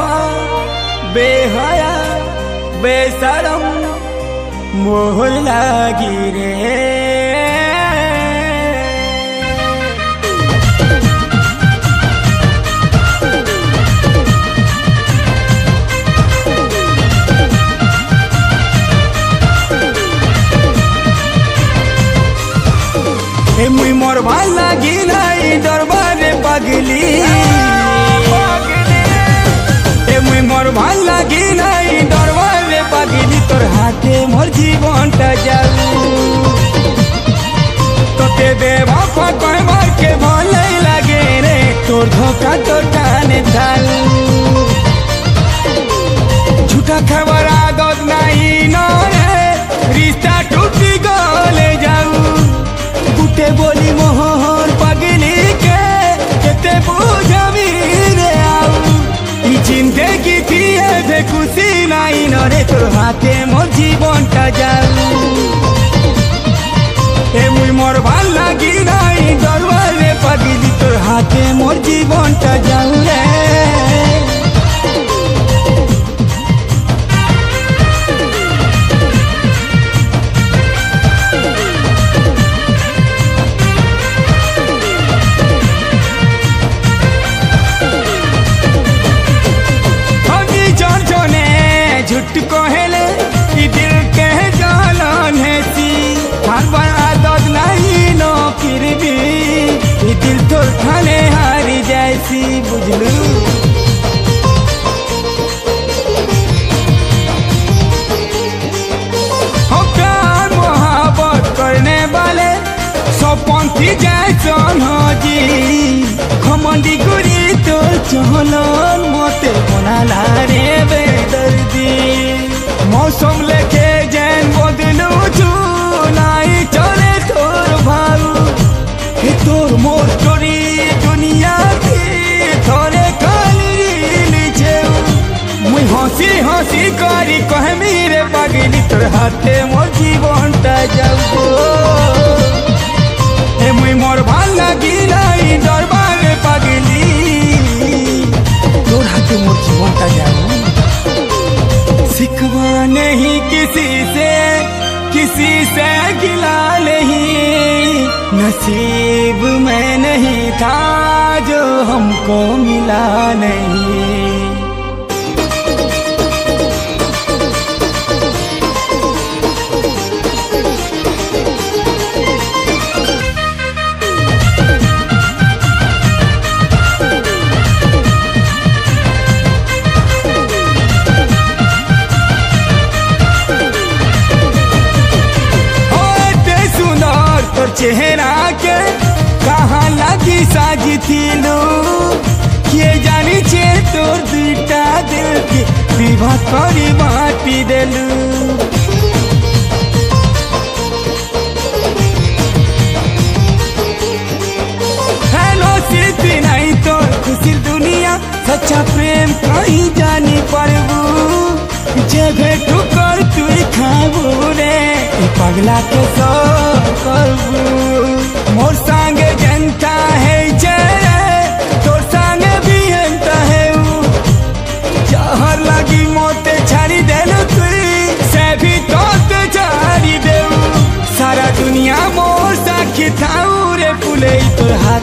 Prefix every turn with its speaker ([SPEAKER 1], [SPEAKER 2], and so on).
[SPEAKER 1] बेवफा बेहया बेशरम मोह लागी रे। मुई मोर भाल लागी नहीं दरबारे पगली मुई मोर भाल लागी नहीं दरबारे पगली तोर हाथे मोर जीवनटा जाऊ तोते बेवफा कई बार के भल लागे रे तोर धोखा तोर काने ढालू झूठा खबर आदत नहीं न रे रिश्ता टूटी गले जाऊ गुटे बोली मोहर पगली के केते बुझावी रे आऊ ई जिंदगी थी है खुशी नहीं न रे तोर हाथे मोर जीवनटा जाऊ ए मुई मोर भाल लागी नहीं दरबारे पगली तोर हाथे मोर जीवनटा जाऊ रे। झूठ कहले कि दिल के जालन है सी हर बार आदत नहीं नो फिर भी ये दिल तो खाने हारी जैसी बुझलू हो प्यार मोहब्बत करने वाले सब पंथी जैसन हो जी खमंडी गुरी तो चलन मोते बना ला रे बेदर्दी मौसम लेके जैन बदलू छू नहीं चले तोर भाऊ हे तोर मोर चोरी दुनिया की थोड़े काली छेऊ मुई हंसी हंसी करी कहे मेरे पगली तोर हाथे मोर जीवनटा जाऊ हे मुई मोर भाल लागी नहीं दरबारे पगली तोर हाथे मोर जीवनटा जाऊ शिकवा नहीं किसी से गिला नहीं नसीब में नहीं था जो हमको मिला नहीं। चेहरा के कहाँ लगी साजी थी लो ये जानी चे तोर दूटा दिल की विवाह करी बाटी देलू हेलो सिद्धि नहीं तोर खुशी दुनिया सच्चा प्रेम कहीं जानी परबू जगह ठुकर तू खाबू रे पगला के सो करबू मोर संगे जनता है जय तोर संगे भी जनता है जहर लगी मोते छाड़ी देलू तुई से भी तोते छाड़ी देऊ सारा दुनिया मोर साखी थाऊ रे फुले तोर हाथ